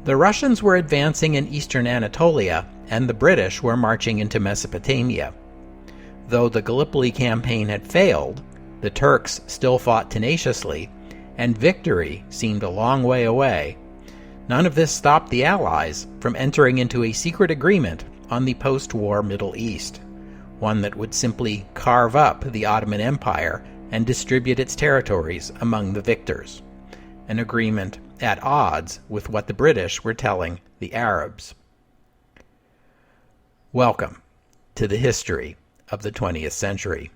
The Russians were advancing in eastern Anatolia, and the British were marching into Mesopotamia. Though the Gallipoli campaign had failed, the Turks still fought tenaciously, and victory seemed a long way away. None of this stopped the Allies from entering into a secret agreement on the post-war Middle East, one that would simply carve up the Ottoman Empire and distribute its territories among the victors, an agreement at odds with what the British were telling the Arabs. Welcome to the history of the 20th century.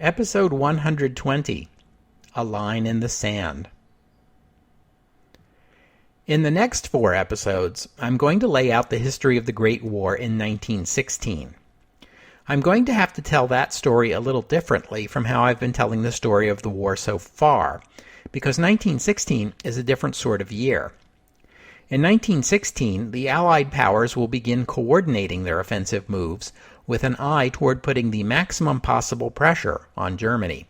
Episode 120, A Line in the Sand. In the next 4 episodes, I'm going to lay out the history of the Great War in 1916. I'm going to have to tell that story a little differently from how I've been telling the story of the war so far, because 1916 is a different sort of year. In 1916, the Allied powers will begin coordinating their offensive moves with an eye toward putting the maximum possible pressure on Germany.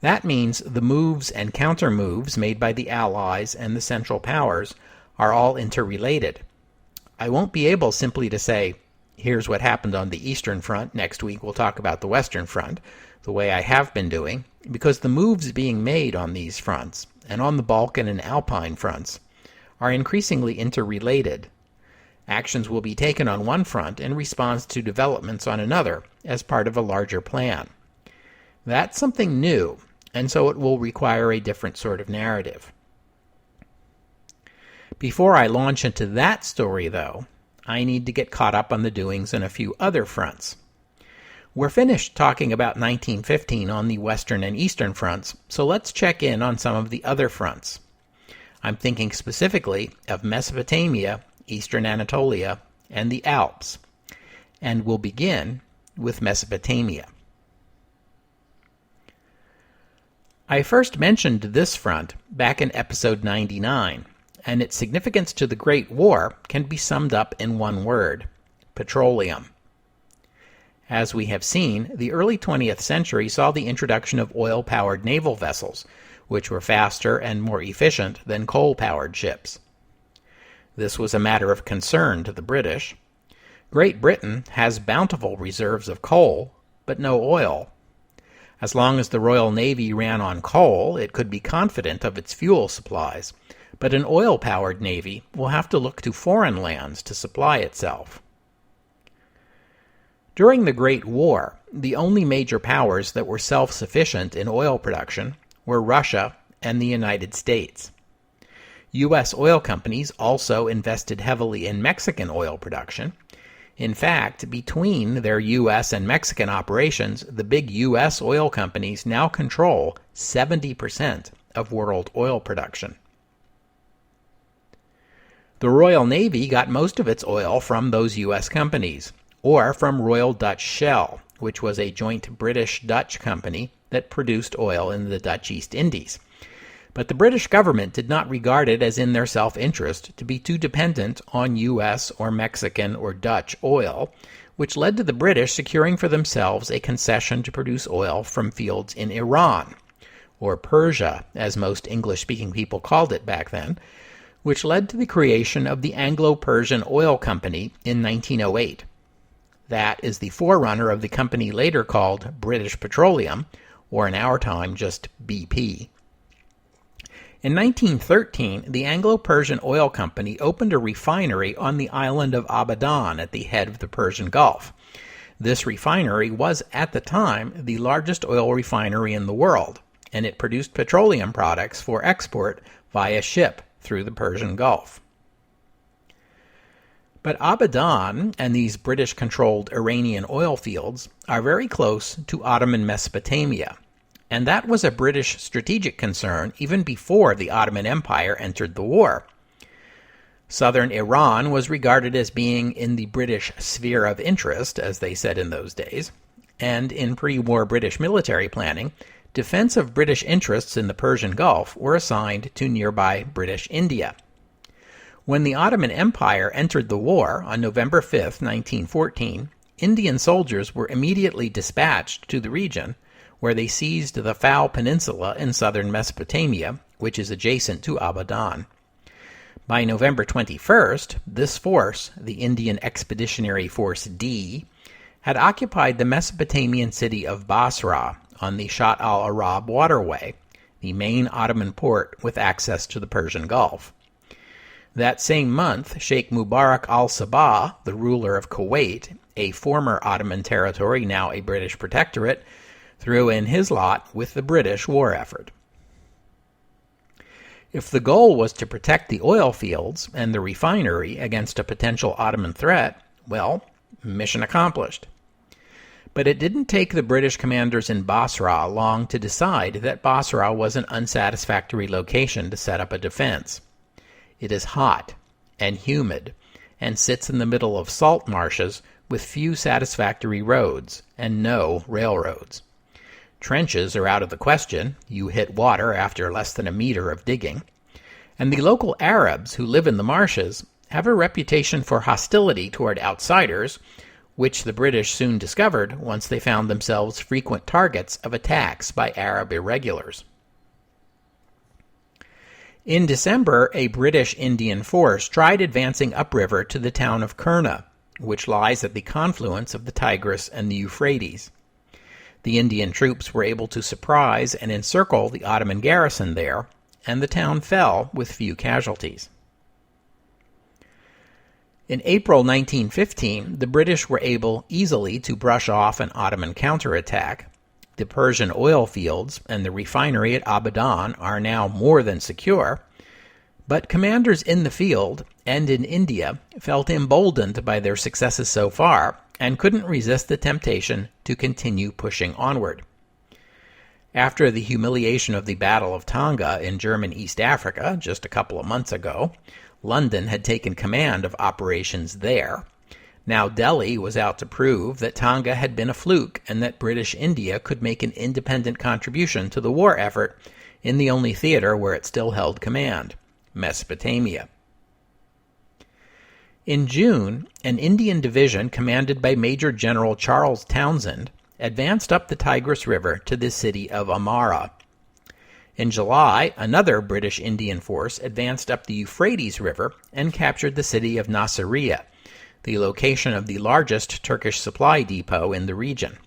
That means the moves and counter-moves made by the Allies and the Central Powers are all interrelated. I won't be able simply to say, here's what happened on the Eastern Front, next week we'll talk about the Western Front, the way I have been doing, because the moves being made on these fronts, and on the Balkan and Alpine fronts, are increasingly interrelated. Actions will be taken on one front in response to developments on another as part of a larger plan. That's something new, and so it will require a different sort of narrative. Before I launch into that story, though, I need to get caught up on the doings in a few other fronts. We're finished talking about 1915 on the Western and Eastern fronts, so let's check in on some of the other fronts. I'm thinking specifically of Mesopotamia, Eastern Anatolia, and the Alps, and we'll begin with Mesopotamia. I first mentioned this front back in episode 99, and its significance to the Great War can be summed up in one word: petroleum. As we have seen, the early 20th century saw the introduction of oil-powered naval vessels, which were faster and more efficient than coal-powered ships. This was a matter of concern to the British. Great Britain has bountiful reserves of coal, but no oil. As long as the Royal Navy ran on coal, it could be confident of its fuel supplies, but an oil-powered navy will have to look to foreign lands to supply itself. During the Great War, the only major powers that were self-sufficient in oil production were Russia and the United States. U.S. oil companies also invested heavily in Mexican oil production. In fact, between their U.S. and Mexican operations, the big U.S. oil companies now control 70% of world oil production. The Royal Navy got most of its oil from those U.S. companies, or from Royal Dutch Shell, which was a joint British-Dutch company that produced oil in the Dutch East Indies. But the British government did not regard it as in their self-interest to be too dependent on U.S. or Mexican or Dutch oil, which led to the British securing for themselves a concession to produce oil from fields in Iran, or Persia, as most English-speaking people called it back then, which led to the creation of the Anglo-Persian Oil Company in 1908. That is the forerunner of the company later called British Petroleum, or in our time just BP. In 1913, the Anglo-Persian Oil Company opened a refinery on the island of Abadan at the head of the Persian Gulf. This refinery was, at the time, the largest oil refinery in the world, and it produced petroleum products for export via ship through the Persian Gulf. But Abadan and these British-controlled Iranian oil fields are very close to Ottoman Mesopotamia, and that was a British strategic concern even before the Ottoman Empire entered the war. Southern Iran was regarded as being in the British sphere of interest, as they said in those days, and in pre-war British military planning, defense of British interests in the Persian Gulf were assigned to nearby British India. When the Ottoman Empire entered the war on November 5, 1914, Indian soldiers were immediately dispatched to the region, where they seized the Fao Peninsula in southern Mesopotamia, which is adjacent to Abadan. By November 21st, this force, the Indian Expeditionary Force D, had occupied the Mesopotamian city of Basra on the Shatt al-Arab waterway, the main Ottoman port with access to the Persian Gulf. That same month, Sheikh Mubarak al-Sabah, the ruler of Kuwait, a former Ottoman territory, now a British protectorate, threw in his lot with the British war effort. If the goal was to protect the oil fields and the refinery against a potential Ottoman threat, well, mission accomplished. But it didn't take the British commanders in Basra long to decide that Basra was an unsatisfactory location to set up a defense. It is hot and humid and sits in the middle of salt marshes with few satisfactory roads and no railroads. Trenches are out of the question. You hit water after less than a meter of digging. And the local Arabs who live in the marshes have a reputation for hostility toward outsiders, which the British soon discovered once they found themselves frequent targets of attacks by Arab irregulars. In December, a British Indian force tried advancing upriver to the town of Kurna, which lies at the confluence of the Tigris and the Euphrates. The Indian troops were able to surprise and encircle the Ottoman garrison there, and the town fell with few casualties. In April 1915, the British were able easily to brush off an Ottoman counterattack. The Persian oil fields and the refinery at Abadan are now more than secure, but commanders in the field and in India felt emboldened by their successes so far and couldn't resist the temptation to continue pushing onward. After the humiliation of the Battle of Tonga in German East Africa just a couple of months ago, London had taken command of operations there. Now Delhi was out to prove that Tonga had been a fluke and that British India could make an independent contribution to the war effort in the only theater where it still held command, Mesopotamia. In June, an Indian division commanded by Major General Charles Townshend advanced up the Tigris River to the city of Amara. In July, another British Indian force advanced up the Euphrates River and captured the city of Nasiriyah, the location of the largest Turkish supply depot in the region.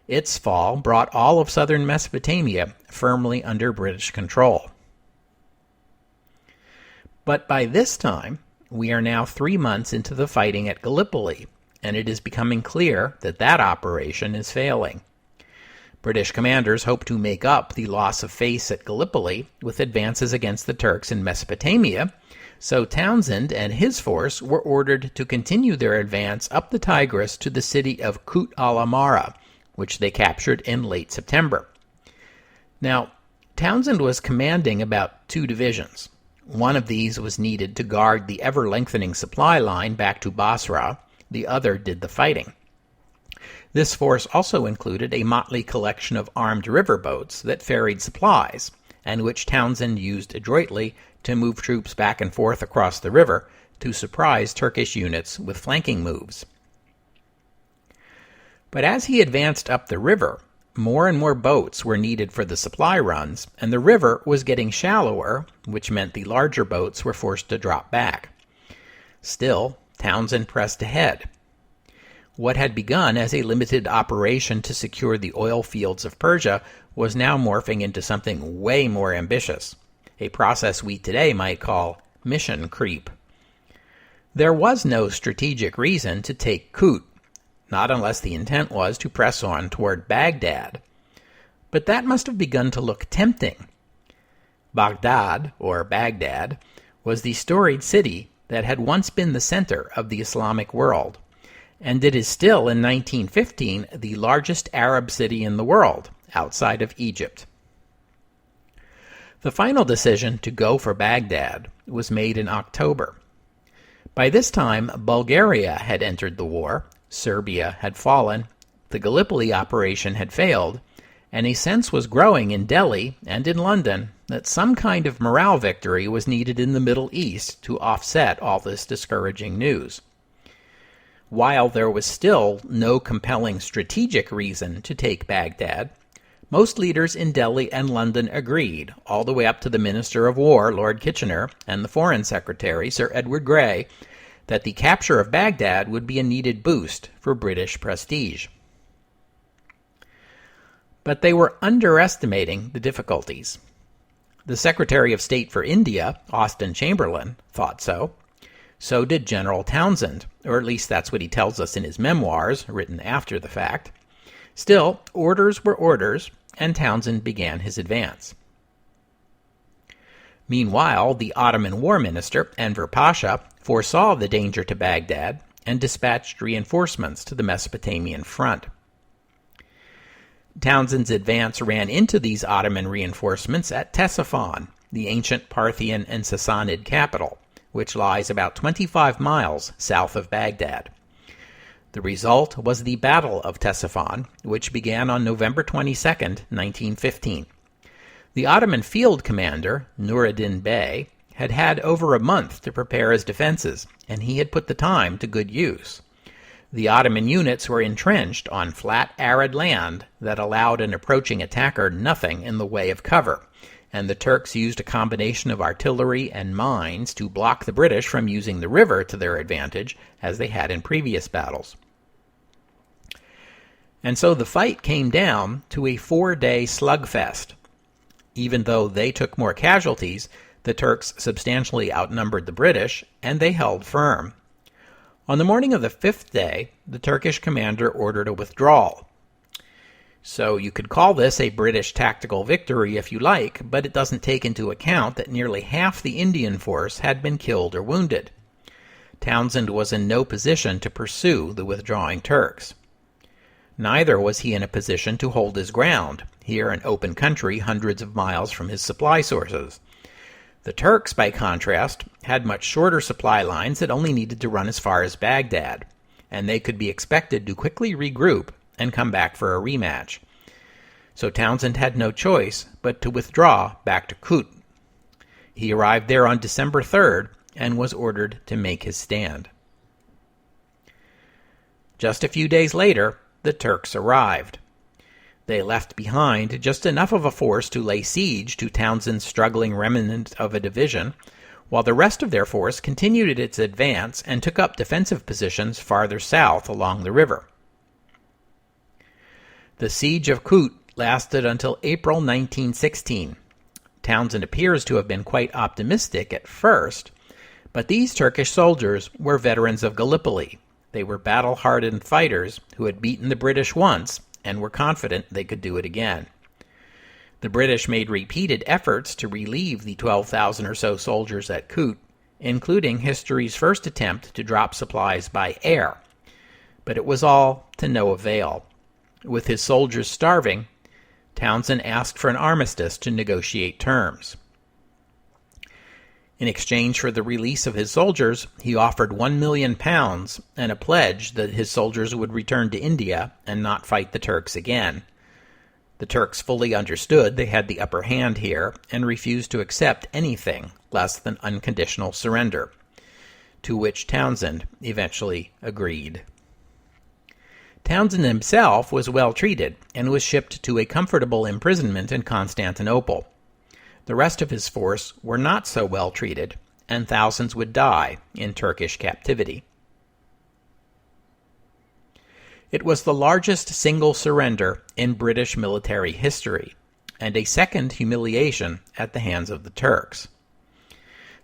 Its fall brought all of southern Mesopotamia firmly under British control. But by this time, we are now 3 months into the fighting at Gallipoli, and it is becoming clear that that operation is failing. British commanders hope to make up the loss of face at Gallipoli with advances against the Turks in Mesopotamia, so Townshend and his force were ordered to continue their advance up the Tigris to the city of Kut al-Amara, which they captured in late September. Now, Townshend was commanding about 2 divisions. One of these was needed to guard the ever-lengthening supply line back to Basra. The other did the fighting. This force also included a motley collection of armed riverboats that ferried supplies, and which Townshend used adroitly to move troops back and forth across the river to surprise Turkish units with flanking moves. But as he advanced up the river, more and more boats were needed for the supply runs, and the river was getting shallower, which meant the larger boats were forced to drop back. Still, Townshend pressed ahead. What had begun as a limited operation to secure the oil fields of Persia was now morphing into something way more ambitious, a process we today might call mission creep. There was no strategic reason to take Kut, not unless the intent was to press on toward Baghdad. But that must have begun to look tempting. Baghdad, or Baghdad, was the storied city that had once been the center of the Islamic world, and it is still in 1915 the largest Arab city in the world, outside of Egypt. The final decision to go for Baghdad was made in October. By this time, Bulgaria had entered the war, Serbia had fallen, the Gallipoli operation had failed, and a sense was growing in Delhi and in London that some kind of morale victory was needed in the Middle East to offset all this discouraging news. While there was still no compelling strategic reason to take Baghdad, most leaders in Delhi and London agreed, all the way up to the Minister of War, Lord Kitchener, and the Foreign Secretary, Sir Edward Grey, that the capture of Baghdad would be a needed boost for British prestige. But they were underestimating the difficulties. The Secretary of State for India, Austen Chamberlain, thought so. So did General Townsend, or at least that's what he tells us in his memoirs, written after the fact. Still, orders were orders, and Townsend began his advance. Meanwhile, the Ottoman War Minister, Enver Pasha, foresaw the danger to Baghdad and dispatched reinforcements to the Mesopotamian front. Townsend's advance ran into these Ottoman reinforcements at Ctesiphon, the ancient Parthian and Sassanid capital, which lies about 25 miles south of Baghdad. The result was the Battle of Ctesiphon, which began on November 22, 1915. The Ottoman field commander, Nuruddin Bey, had had over a month to prepare his defenses, and he had put the time to good use. The Ottoman units were entrenched on flat, arid land that allowed an approaching attacker nothing in the way of cover, and the Turks used a combination of artillery and mines to block the British from using the river to their advantage, as they had in previous battles. And so the fight came down to a 4-day slugfest. Even though they took more casualties, the Turks substantially outnumbered the British, and they held firm. On the morning of the 5th day, the Turkish commander ordered a withdrawal. So you could call this a British tactical victory if you like, but it doesn't take into account that nearly half the Indian force had been killed or wounded. Townsend was in no position to pursue the withdrawing Turks. Neither was he in a position to hold his ground, here in open country hundreds of miles from his supply sources. The Turks, by contrast, had much shorter supply lines that only needed to run as far as Baghdad, and they could be expected to quickly regroup and come back for a rematch. So Townsend had no choice but to withdraw back to Kut. He arrived there on December 3rd and was ordered to make his stand. Just a few days later, the Turks arrived. They left behind just enough of a force to lay siege to Townsend's struggling remnant of a division, while the rest of their force continued its advance and took up defensive positions farther south along the river. The siege of Kut lasted until April 1916. Townsend appears to have been quite optimistic at first, but these Turkish soldiers were veterans of Gallipoli. They were battle-hardened fighters who had beaten the British once and were confident they could do it again. The British made repeated efforts to relieve the 12,000 or so soldiers at Kut, including history's first attempt to drop supplies by air. But it was all to no avail. With his soldiers starving, Townsend asked for an armistice to negotiate terms. In exchange for the release of his soldiers, he offered £1 million and a pledge that his soldiers would return to India and not fight the Turks again. The Turks fully understood they had the upper hand here and refused to accept anything less than unconditional surrender, to which Townsend eventually agreed. Townsend himself was well treated and was shipped to a comfortable imprisonment in Constantinople. The rest of his force were not so well treated, and thousands would die in Turkish captivity. It was the largest single surrender in British military history, and a second humiliation at the hands of the Turks.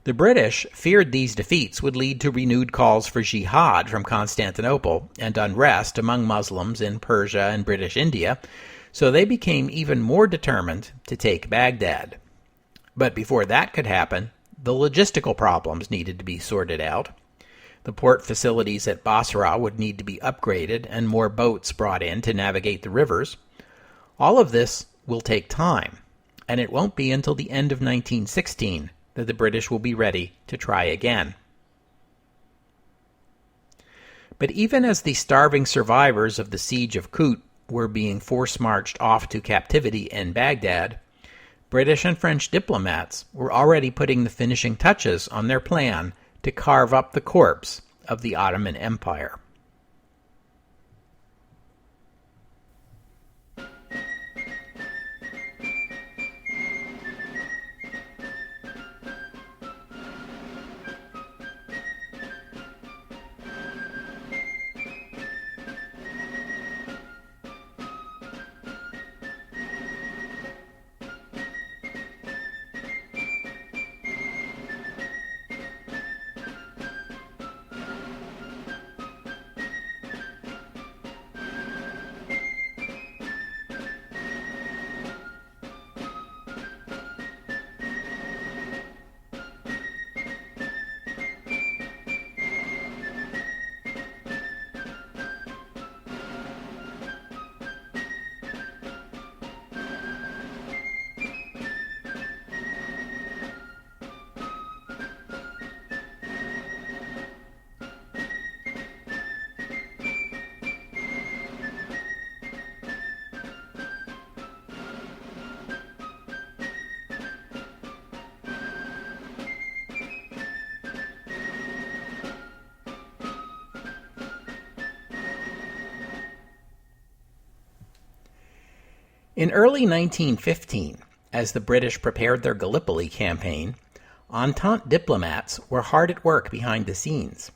The British feared these defeats would lead to renewed calls for jihad from Constantinople and unrest among Muslims in Persia and British India, so they became even more determined to take Baghdad. But before that could happen, the logistical problems needed to be sorted out. The port facilities at Basra would need to be upgraded and more boats brought in to navigate the rivers. All of this will take time, and it won't be until the end of 1916 that the British will be ready to try again. But even as the starving survivors of the siege of Kut were being force-marched off to captivity in Baghdad, British and French diplomats were already putting the finishing touches on their plan to carve up the corpse of the Ottoman Empire. In early 1915, as the British prepared their Gallipoli campaign, Entente diplomats were hard at work behind the scenes.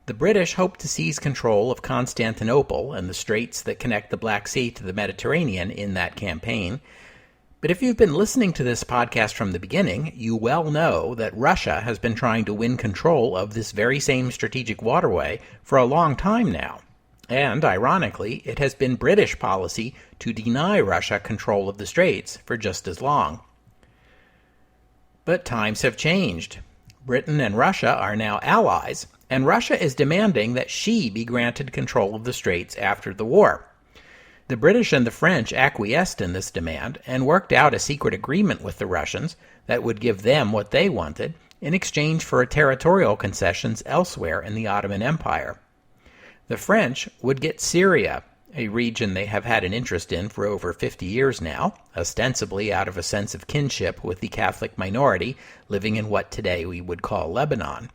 The British hoped to seize control of Constantinople and the straits that connect the Black Sea to the Mediterranean in that campaign, but if you've been listening to this podcast from the beginning, you well know that Russia has been trying to win control of this very same strategic waterway for a long time now. And, ironically, it has been British policy to deny Russia control of the straits for just as long. But times have changed. Britain and Russia are now allies, and Russia is demanding that she be granted control of the straits after the war. The British and the French acquiesced in this demand and worked out a secret agreement with the Russians that would give them what they wanted in exchange for territorial concessions elsewhere in the Ottoman Empire. The French would get Syria, a region they have had an interest in for over 50 years now, ostensibly out of a sense of kinship with the Catholic minority living in what today we would call Lebanon.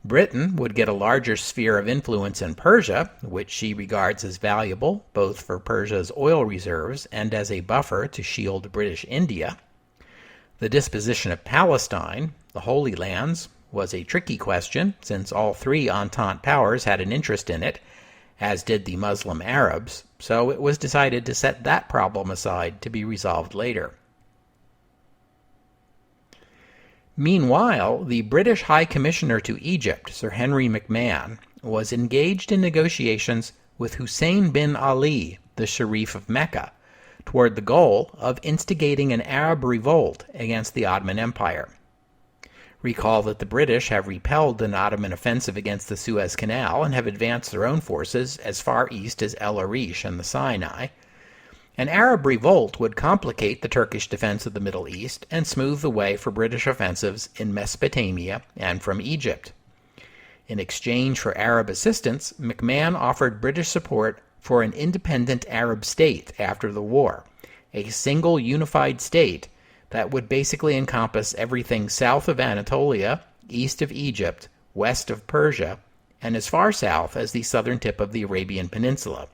Britain would get a larger sphere of influence in Persia, which she regards as valuable both for Persia's oil reserves and as a buffer to shield British India. The disposition of Palestine, the Holy Lands, was a tricky question, since all three Entente powers had an interest in it, as did the Muslim Arabs, so it was decided to set that problem aside to be resolved later. Meanwhile, the British High Commissioner to Egypt, Sir Henry McMahon, was engaged in negotiations with Hussein bin Ali, the Sharif of Mecca, toward the goal of instigating an Arab revolt against the Ottoman Empire. Recall that the British have repelled an Ottoman offensive against the Suez Canal and have advanced their own forces as far east as El Arish and the Sinai. An Arab revolt would complicate the Turkish defense of the Middle East and smooth the way for British offensives in Mesopotamia and from Egypt. In exchange for Arab assistance, McMahon offered British support for an independent Arab state after the war, a single unified state that would basically encompass everything south of Anatolia, east of Egypt, west of Persia, and as far south as the southern tip of the Arabian Peninsula.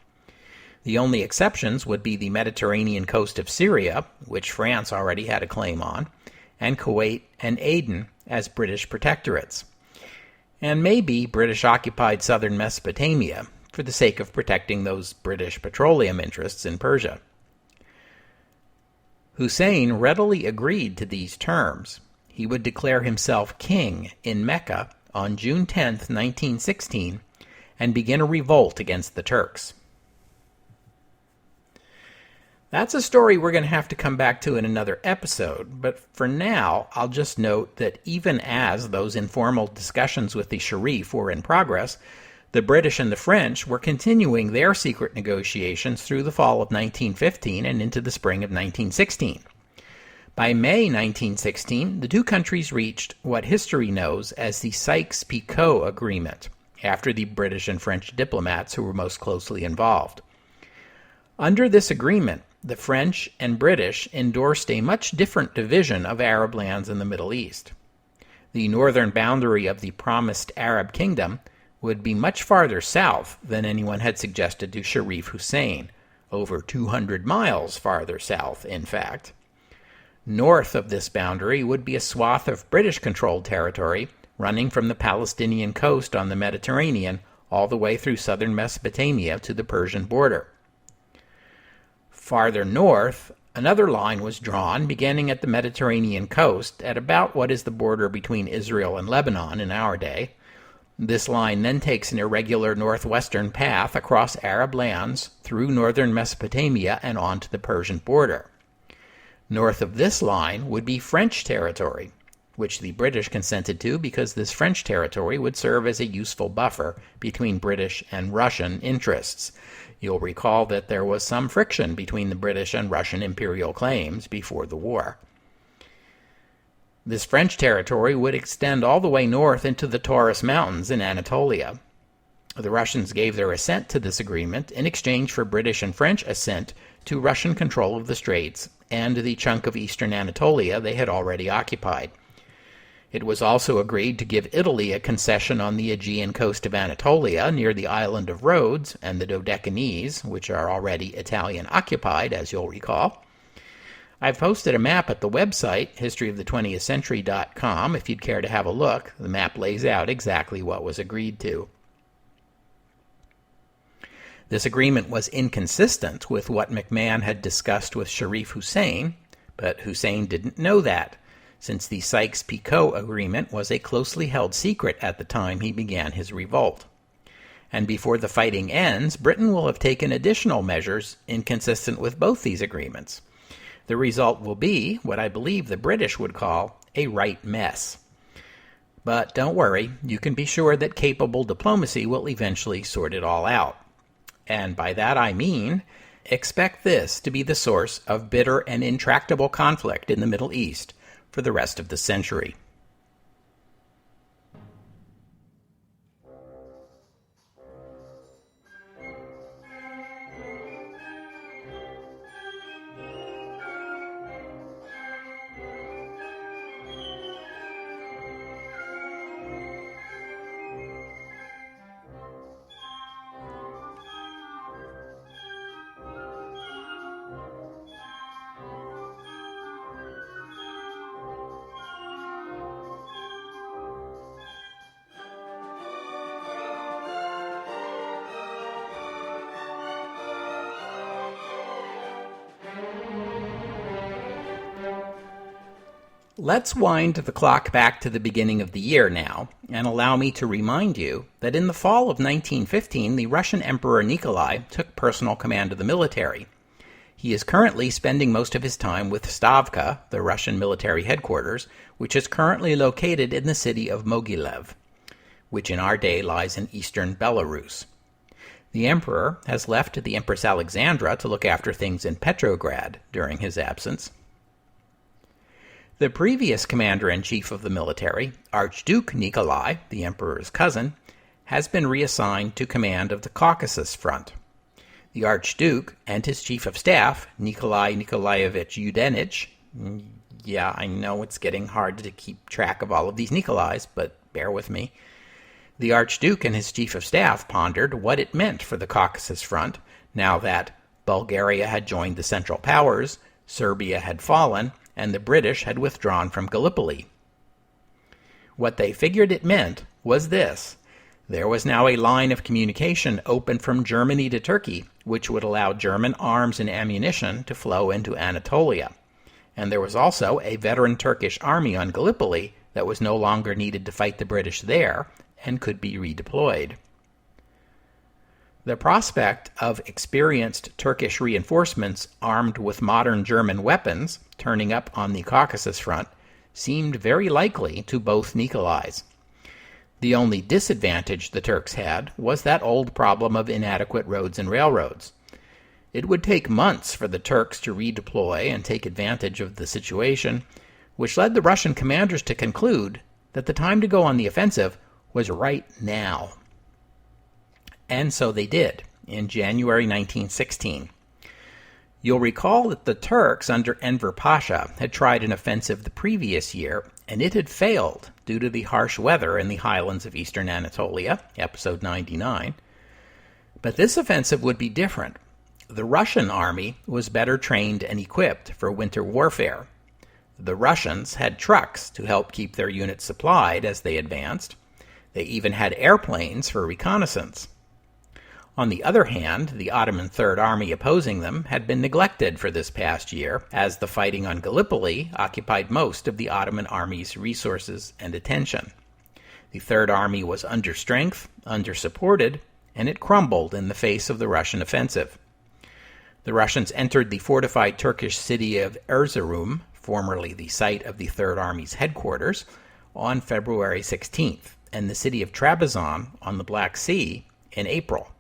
The only exceptions would be the Mediterranean coast of Syria, which France already had a claim on, and Kuwait and Aden as British protectorates, and maybe British-occupied southern Mesopotamia, for the sake of protecting those British petroleum interests in Persia. Hussein readily agreed to these terms. He would declare himself king in Mecca on June 10, 1916, and begin a revolt against the Turks. That's a story we're going to have to come back to in another episode, but for now, I'll just note that even as those informal discussions with the Sharif were in progress, The British and the French were continuing their secret negotiations through the fall of 1915 and into the spring of 1916. By May 1916, the two countries reached what history knows as the Sykes-Picot Agreement, after the British and French diplomats who were most closely involved. Under this agreement, the French and British endorsed a much different division of Arab lands in the Middle East. The northern boundary of the promised Arab kingdom would be much farther south than anyone had suggested to Sharif Hussein, over 200 miles farther south, in fact. North of this boundary would be a swath of British-controlled territory running from the Palestinian coast on the Mediterranean all the way through southern Mesopotamia to the Persian border. Farther north, another line was drawn beginning at the Mediterranean coast at about what is the border between Israel and Lebanon in our day. This line then takes an irregular northwestern path across Arab lands through northern Mesopotamia and on to the Persian border. North of this line would be French territory, which the British consented to because this French territory would serve as a useful buffer between British and Russian interests. You'll recall that there was some friction between the British and Russian imperial claims before the war. This French territory would extend all the way north into the Taurus Mountains in Anatolia. The Russians gave their assent to this agreement in exchange for British and French assent to Russian control of the Straits and the chunk of eastern Anatolia they had already occupied. It was also agreed to give Italy a concession on the Aegean coast of Anatolia near the island of Rhodes and the Dodecanese, which are already Italian-occupied, as you'll recall. I've posted a map at the website, historyofthe20thcentury.com, if you'd care to have a look. The map lays out exactly what was agreed to. This agreement was inconsistent with what McMahon had discussed with Sharif Hussein, but Hussein didn't know that, since the Sykes-Picot Agreement was a closely held secret at the time he began his revolt. And before the fighting ends, Britain will have taken additional measures inconsistent with both these agreements. The result will be what I believe the British would call a right mess. But don't worry, you can be sure that capable diplomacy will eventually sort it all out. And by that I mean, expect this to be the source of bitter and intractable conflict in the Middle East for the rest of the century. Let's wind the clock back to the beginning of the year now, and allow me to remind you that in the fall of 1915, the Russian Emperor Nikolai took personal command of the military. He is currently spending most of his time with Stavka, the Russian military headquarters, which is currently located in the city of Mogilev, which in our day lies in eastern Belarus. The emperor has left the Empress Alexandra to look after things in Petrograd during his absence. The previous commander-in-chief of the military, Archduke Nikolai, the emperor's cousin, has been reassigned to command of the Caucasus Front. The Archduke and his chief of staff, Nikolai Nikolaevich Yudenich, yeah, I know it's getting hard to keep track of all of these Nikolais, but bear with me. The Archduke and his chief of staff pondered what it meant for the Caucasus Front now that Bulgaria had joined the Central Powers, Serbia had fallen, and the British had withdrawn from Gallipoli. What they figured it meant was this. There was now a line of communication open from Germany to Turkey, which would allow German arms and ammunition to flow into Anatolia. And there was also a veteran Turkish army on Gallipoli that was no longer needed to fight the British there and could be redeployed. The prospect of experienced Turkish reinforcements armed with modern German weapons turning up on the Caucasus Front seemed very likely to both Nikolais. The only disadvantage the Turks had was that old problem of inadequate roads and railroads. It would take months for the Turks to redeploy and take advantage of the situation, which led the Russian commanders to conclude that the time to go on the offensive was right now. And so they did, in January 1916. You'll recall that the Turks under Enver Pasha had tried an offensive the previous year, and it had failed due to the harsh weather in the highlands of eastern Anatolia, episode 99. But this offensive would be different. The Russian army was better trained and equipped for winter warfare. The Russians had trucks to help keep their units supplied as they advanced. They even had airplanes for reconnaissance. On the other hand, the Ottoman Third Army opposing them had been neglected for this past year, as the fighting on Gallipoli occupied most of the Ottoman army's resources and attention. The Third Army was under strength, under-supported, and it crumbled in the face of the Russian offensive. The Russians entered the fortified Turkish city of Erzurum, formerly the site of the Third Army's headquarters, on February 16th, and the city of Trabzon on the Black Sea in April.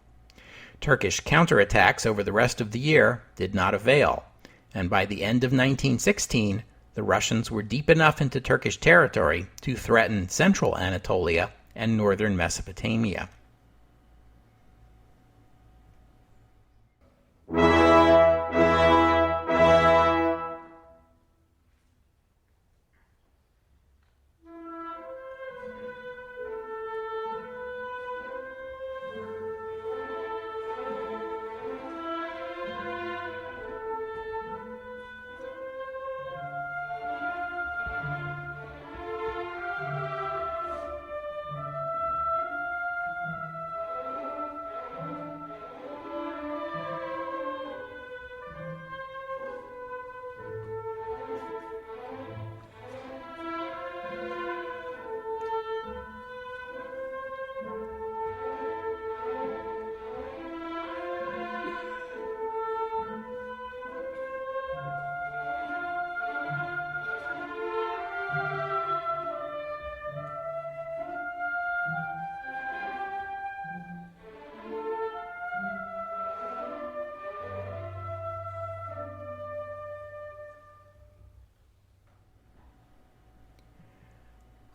Turkish counterattacks over the rest of the year did not avail, and by the end of 1916, the Russians were deep enough into Turkish territory to threaten central Anatolia and northern Mesopotamia.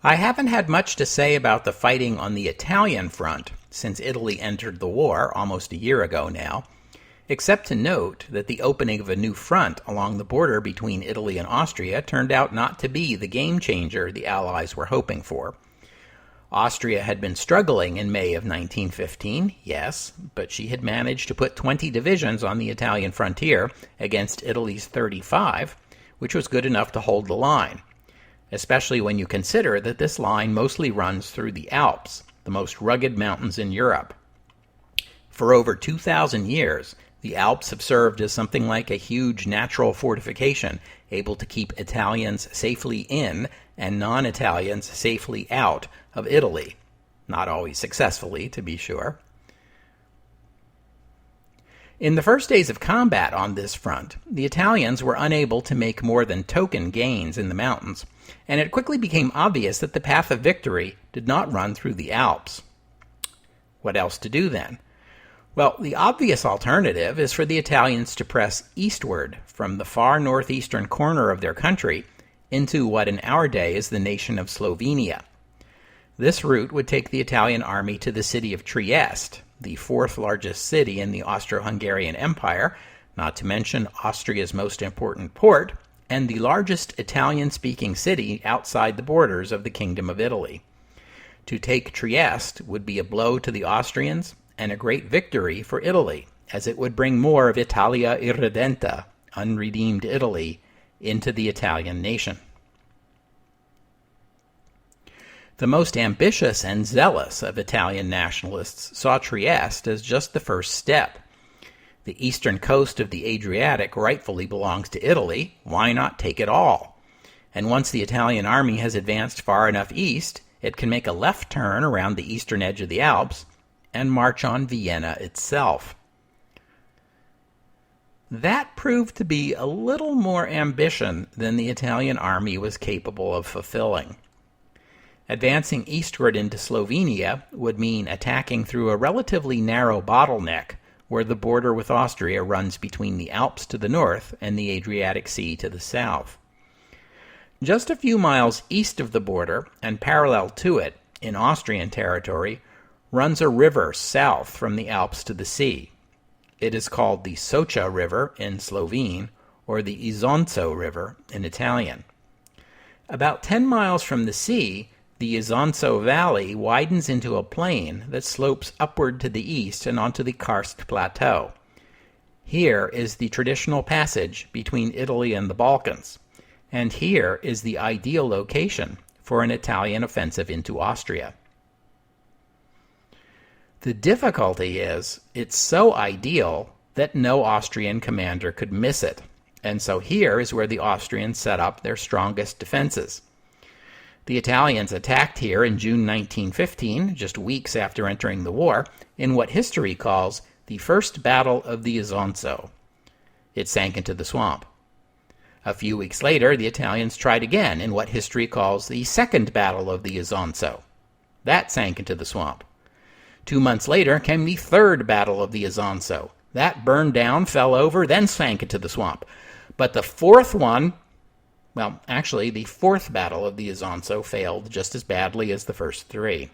I haven't had much to say about the fighting on the Italian front since Italy entered the war almost a year ago now, except to note that the opening of a new front along the border between Italy and Austria turned out not to be the game changer the Allies were hoping for. Austria had been struggling in May of 1915, yes, but she had managed to put 20 divisions on the Italian frontier against Italy's 35, which was good enough to hold the line, especially when you consider that this line mostly runs through the Alps, the most rugged mountains in Europe. For over 2,000 years, the Alps have served as something like a huge natural fortification, able to keep Italians safely in and non-Italians safely out of Italy. Not always successfully, to be sure. In the first days of combat on this front, the Italians were unable to make more than token gains in the mountains, and it quickly became obvious that the path of victory did not run through the Alps. What else to do then? Well, the obvious alternative is for the Italians to press eastward from the far northeastern corner of their country into what in our day is the nation of Slovenia. This route would take the Italian army to the city of Trieste, the fourth largest city in the Austro-Hungarian Empire, not to mention Austria's most important port, and the largest Italian-speaking city outside the borders of the Kingdom of Italy. To take Trieste would be a blow to the Austrians and a great victory for Italy, as it would bring more of Italia irredenta, unredeemed Italy, into the Italian nation. The most ambitious and zealous of Italian nationalists saw Trieste as just the first step. The eastern coast of the Adriatic rightfully belongs to Italy. Why not take it all? And once the Italian army has advanced far enough east, it can make a left turn around the eastern edge of the Alps and march on Vienna itself. That proved to be a little more ambition than the Italian army was capable of fulfilling. Advancing eastward into Slovenia would mean attacking through a relatively narrow bottleneck where the border with Austria runs between the Alps to the north and the Adriatic Sea to the south. Just a few miles east of the border and parallel to it, in Austrian territory, runs a river south from the Alps to the sea. It is called the Socha River in Slovene or the Isonzo River in Italian. About 10 miles from the sea, the Isonzo Valley widens into a plain that slopes upward to the east and onto the karst plateau. Here is the traditional passage between Italy and the Balkans, and here is the ideal location for an Italian offensive into Austria. The difficulty is, it's so ideal that no Austrian commander could miss it, and so here is where the Austrians set up their strongest defenses. The Italians attacked here in June 1915, just weeks after entering the war, in what history calls the First Battle of the Isonzo. It sank into the swamp. A few weeks later, the Italians tried again in what history calls the Second Battle of the Isonzo. That sank into the swamp. 2 months later came the Third Battle of the Isonzo. That burned down, fell over, then sank into the swamp. But the fourth one, the Fourth Battle of the Isonzo failed just as badly as the first three.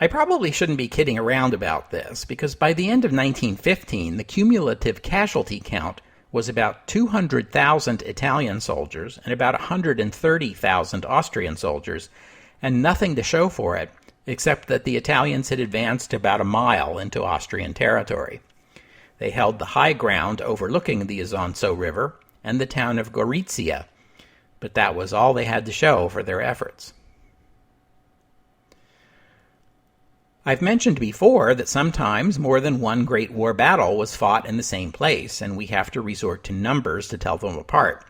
I probably shouldn't be kidding around about this, because by the end of 1915, the cumulative casualty count was about 200,000 Italian soldiers and about 130,000 Austrian soldiers, and nothing to show for it, except that the Italians had advanced about a mile into Austrian territory. They held the high ground overlooking the Isonzo River and the town of Gorizia, but that was all they had to show for their efforts. I've mentioned before that sometimes more than one Great War battle was fought in the same place, and we have to resort to numbers to tell them apart.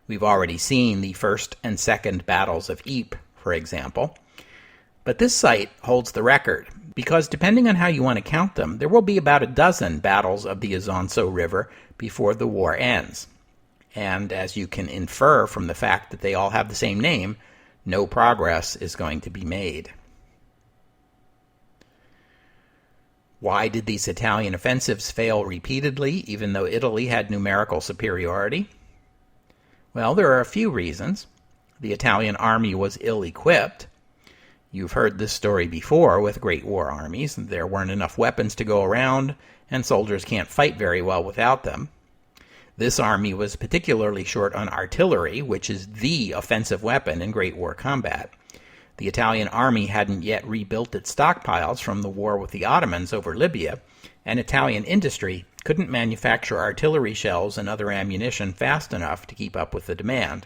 We've already seen the First and Second Battles of Ypres, for example. But this site holds the record, because depending on how you want to count them, there will be about a dozen battles of the Isonzo River before the war ends. And as you can infer from the fact that they all have the same name, no progress is going to be made. Why did these Italian offensives fail repeatedly, even though Italy had numerical superiority? Well, there are a few reasons. The Italian army was ill-equipped. You've heard this story before with Great War armies. There weren't enough weapons to go around, and soldiers can't fight very well without them. This army was particularly short on artillery, which is the offensive weapon in Great War combat. The Italian army hadn't yet rebuilt its stockpiles from the war with the Ottomans over Libya, and Italian industry couldn't manufacture artillery shells and other ammunition fast enough to keep up with the demand.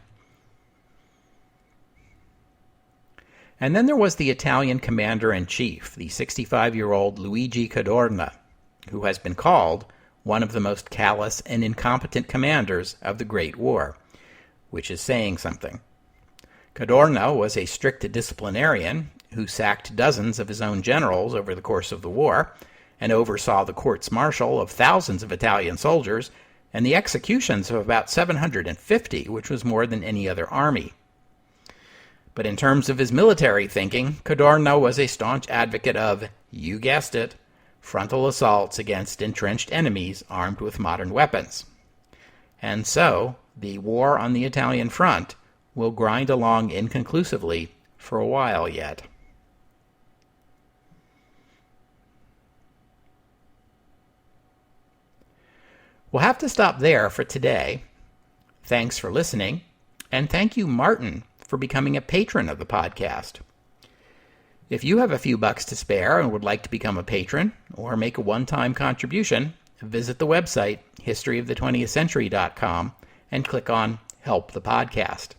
And then there was the Italian commander-in-chief, the 65-year-old Luigi Cadorna, who has been called one of the most callous and incompetent commanders of the Great War, which is saying something. Cadorna was a strict disciplinarian who sacked dozens of his own generals over the course of the war and oversaw the courts-martial of thousands of Italian soldiers and the executions of about 750, which was more than any other army. But in terms of his military thinking, Cadorna was a staunch advocate of, you guessed it, frontal assaults against entrenched enemies armed with modern weapons. And so, the war on the Italian front will grind along inconclusively for a while yet. We'll have to stop there for today. Thanks for listening, and thank you, Martin, for becoming a patron of the podcast. If you have a few bucks to spare and would like to become a patron or make a one-time contribution, visit the website historyofthe20thcentury.com and click on Help the Podcast.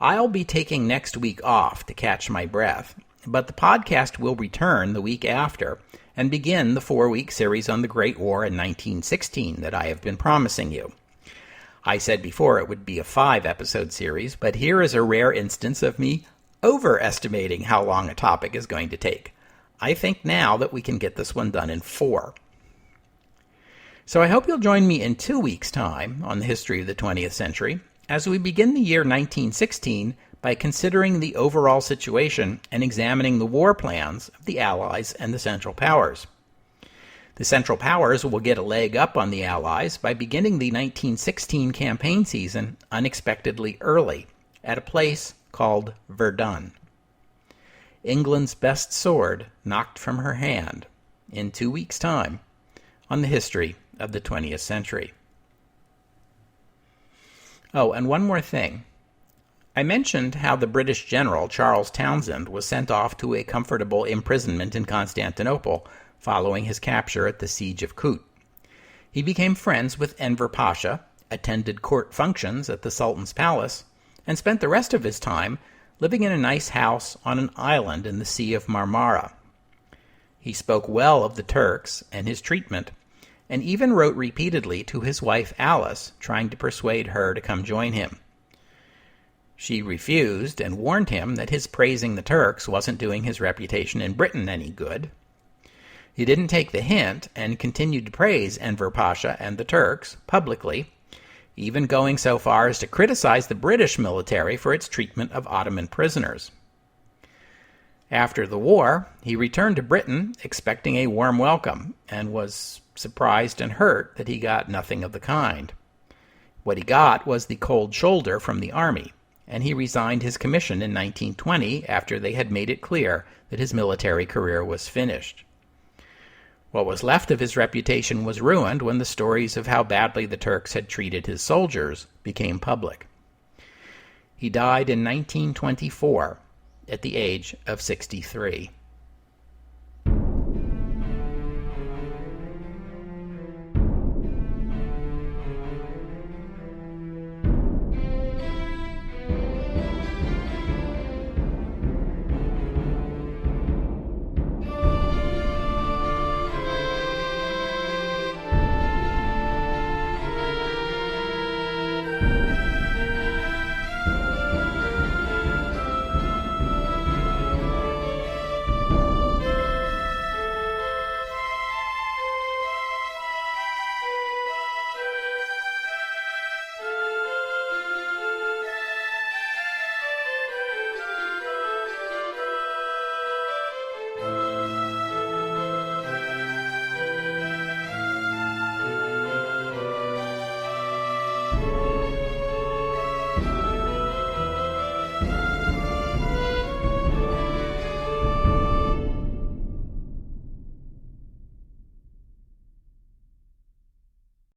I'll be taking next week off to catch my breath, but the podcast will return the week after and begin the 4-week series on the Great War in 1916 that I have been promising you. I said before it would be a 5-episode series, but here is a rare instance of me overestimating how long a topic is going to take. I think now that we can get this one done in 4. So I hope you'll join me in 2 weeks' time on the history of the 20th century as we begin the year 1916 by considering the overall situation and examining the war plans of the Allies and the Central Powers. The Central Powers will get a leg up on the Allies by beginning the 1916 campaign season unexpectedly early at a place called Verdun. England's best sword knocked from her hand in 2 weeks' time on the history of the 20th century. Oh, and one more thing. I mentioned how the British general Charles Townshend was sent off to a comfortable imprisonment in Constantinople following his capture at the Siege of Kut. He became friends with Enver Pasha, attended court functions at the Sultan's palace, and spent the rest of his time living in a nice house on an island in the Sea of Marmara. He spoke well of the Turks and his treatment, and even wrote repeatedly to his wife Alice, trying to persuade her to come join him. She refused and warned him that his praising the Turks wasn't doing his reputation in Britain any good. He didn't take the hint and continued to praise Enver Pasha and the Turks publicly, even going so far as to criticize the British military for its treatment of Ottoman prisoners. After the war, he returned to Britain expecting a warm welcome and was surprised and hurt that he got nothing of the kind. What he got was the cold shoulder from the army, and he resigned his commission in 1920 after they had made it clear that his military career was finished. What was left of his reputation was ruined when the stories of how badly the Turks had treated his soldiers became public. He died in 1924 at the age of 63.